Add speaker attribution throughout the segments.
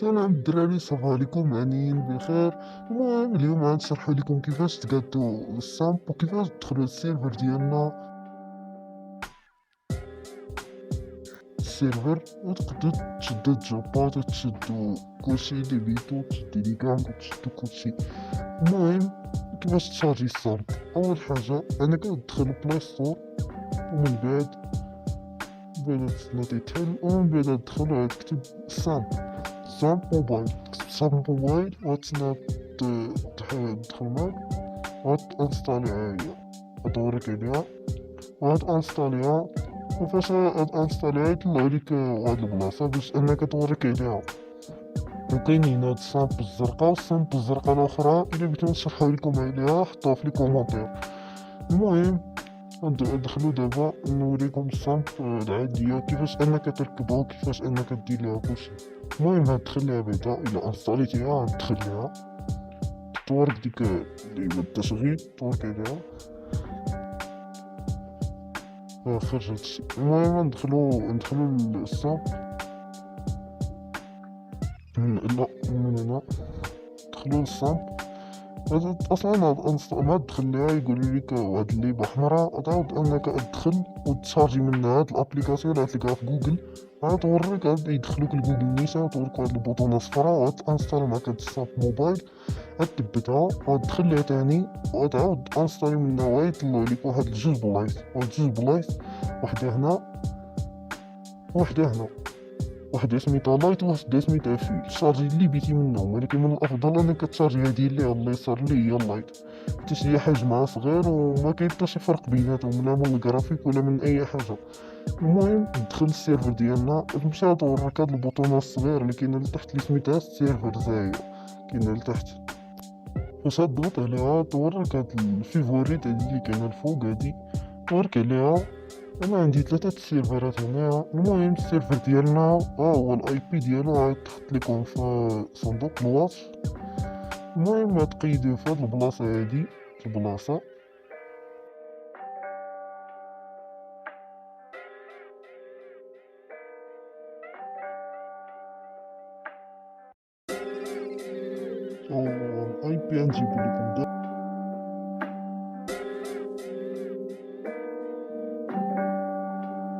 Speaker 1: سلام الدراري، صباح عليكم، هانيين بخير. المهم اليوم غنشرح لكم كيفاش تقادو الصامب وكيفاش تدخلوا السيرفر ديالنا. السيرفر وتقدروا تشدوا الجوبات وتشدوا كلشي اللي بيتو، تشدوا لي كاع وتشدوا كلشي. المهم كيفاش تشارجي الصامب؟ اول حاجه انا كندخل بلاي ستور، ومن بعد تسنى تحل، ومن بعد تدخل تكتب صامب. صامب موبايل، تكتب صامب موبايل وتسنى تدخل معاك وتانستاليها. هي غتوريك عليها وغتانستاليها، وفاش غتانستاليها يطلعلك واحد البلاصة باش انك توريك عليها. وكاينين هاد الصامب الزرقا والصامب الزرقا الاخرى، الا بغيتو نشرحها لكم عليها حطوها في لي كومونتير. المهم ندخلو دابا نوريكم الصامب العادية كيفاش انك تركبها وكيفاش انك دير ليها كلشي. المهم هتخليها بيضاء، الا انستاليتيها هتخليها تورك ديك اللي التشغيل، تورك عليها خرج هادشي. المهم ندخلو للصامب لا من هنا، ندخلو للصامب. اصلا ما تدخل ليها يقول لك واحد الليبه حمراء، تعاود انك تدخل وتشارجي من هاد الابليكاسيون اللي تلقاها في جوجل. غتوريك عاد يدخلوك لجوجل نيشان وتوريك واحد البوطونه صفراء وتانستال معاك هاد الصامب موبايل. غتثبتها وتدخل ليها تاني وتعاود انستالي منها، ويطلعوا لك واحد جوج بلايص، وحده هنا وحده هنا، واحدة سميتها لايت وواحدة سميتها فيل. شارجي اللي بيتي منهم، ولكن من الافضل انك تشارجي هادي اللي على اليسار اللي هي اللايت، حيت هي حجمها صغير وما كاين حتى شي فرق بيناتهم، لا من الجرافيك ولا من اي حاجه. المهم ندخل السيرفر ديالنا، تمشي توريك هاد البوطونه الصغير اللي كاينه لتحت اللي سميتها السيرفر زاهيه، كاينه لتحت. فاش تضغط عليها توريك هاد الفيفوريت هادي اللي كاينه الفوق هادي، توريك عليها. انا عندي 3 سيرفرات هنا. المهم السيرفر ديالنا هو الاي بي ديالو غيتحط لكم في صندوق الوصف. المهم غتقيدوه في هاد البلاصه هادي، في البلاصه الاي بي غنجيبو لكم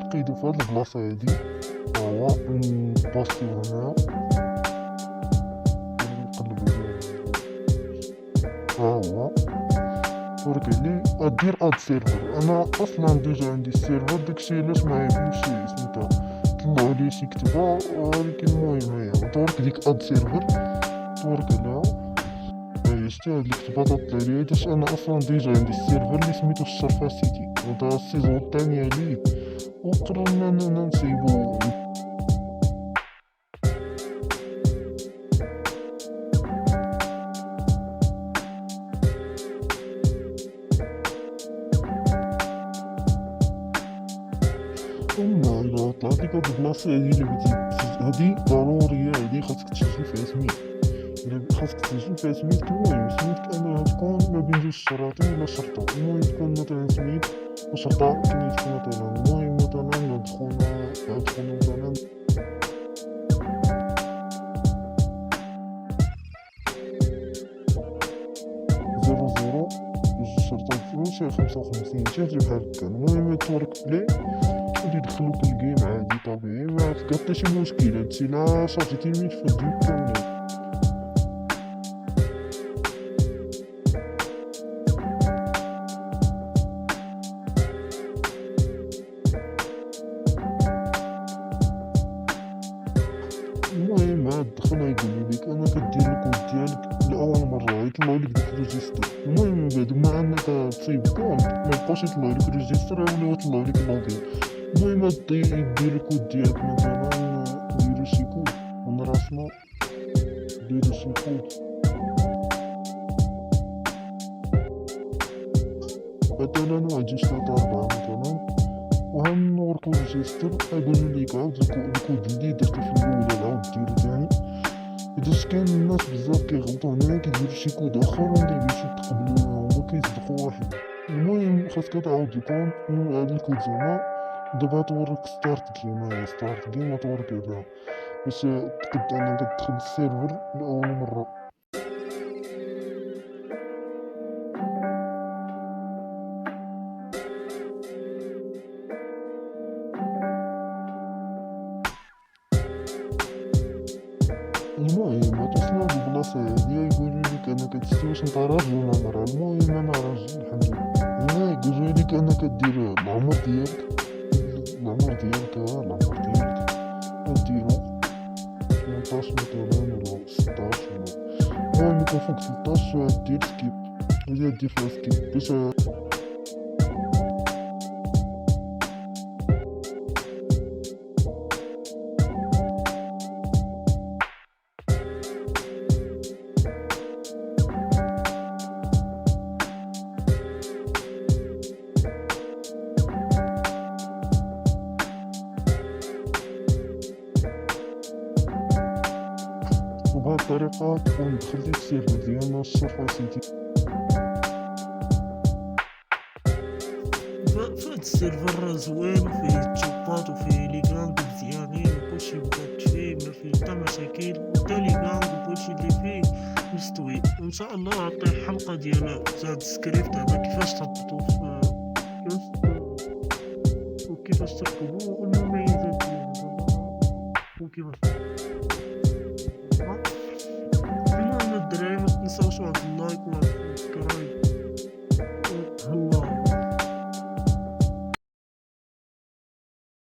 Speaker 1: تقيدو في هاد البلاصه هادي. هو نباستيو هنا، نقلبو هو ورك لي غدير اد سيرفر. انا اصلا ديجا عندي السيرفر، داكشي علاش ما يبيوش سميتها طلعوا لي شي كتبه. ولكن المهم هي تورك ديك اد سيرفر، تورك عليها. هي شتي هاد الكتبه تطلع لي حيتاش انا اصلا ديجا عندي السيرفر اللي سميتو الشرفه سيتي، ودا السيزون الثانيه ليه، وقررنا اننا نسيبو. الا طلعت لك هاد البلاصه هادي اللي بغيتي هادي ضروريه، هادي خاصك تسجل فيها سميت. الا خاصك تسجل فيها سميتك، المهم سميتك انها تكون ما بين جوج شراطين ولا شرطه. المهم تكون مثلا سميت وشرطه كنيتك مثلا. المهم مثلا ندخل مثلا 00 جوج شرطه فلوس 55 شي بحال هكا. المهم تورك بلي غادي يدخلوك الجيم عادي طبيعي، ما تلقى حتى شي مشكل. هادشي لا شارجيتي الميت فديك كاملين. المهم عاد دخل يقول لك انا كدير الكود ديالك لاول مره، يطلعوا لك ديك الريجيستر. المهم من بعد ما انك تصيب كونت ما يبقاوش يطلعوا لك الريجيستر، ولاو يطلعوا لك اللوغين. المهم دير الكود ديالك مثلا، ديرو شي كود من راسنا، ديرو شي كود مثلا واحد جوج تلاتة ربعة مثلا، وغنوركو الريجيستر. غيقولوا ليك عاود الكود اللي درتي في الاول عاود ديرو تاني. حيتاش كاين الناس بزاف كيغلطو هنا، كيديرو شي كود اخر ومكيبغيوش يتقبلوه وكيصدقو واحد. المهم خاصك تعاود الكونت وهاد الكود زعما. دابا توريك ستارت جيم، هي ستارت جيم غتوريك عليها. باش تقد انك تدخل السيرفر لاول مره. المهم توصلنا للبلاصه هادي يقولوا لك انك تسوي واش انت راجل ولا مرا. المهم انا راجل الحمد لله. هنا يقولوا لك انك دير العمر ديالك، العمر ديالك ديرو 18 مثلا ولا 16 ولا المهم يكون فوق 16 دير سكيب. إذا دير فيها سكيب باش وبهاد الطريقة تكون دخلتي السيرفر ديالنا الشرطة سيتي.
Speaker 2: فهاد السيرفر زوين وفيه تشوبات وفيه لي كاند مزيانين وكلشي مدات فيه ما فيه حتى مشاكل، وحتى لي كاند وكلشي اللي فيه مستوي. وان شاء الله غنعطي حلقة ديال هاد السكريبت هذا كيفاش تهبطو في وكيفاش تركبو والمميزات ديالو وكيفاش. المهم الدراري متنساوش واحد اللايك وواحد السبسكرايب. الله.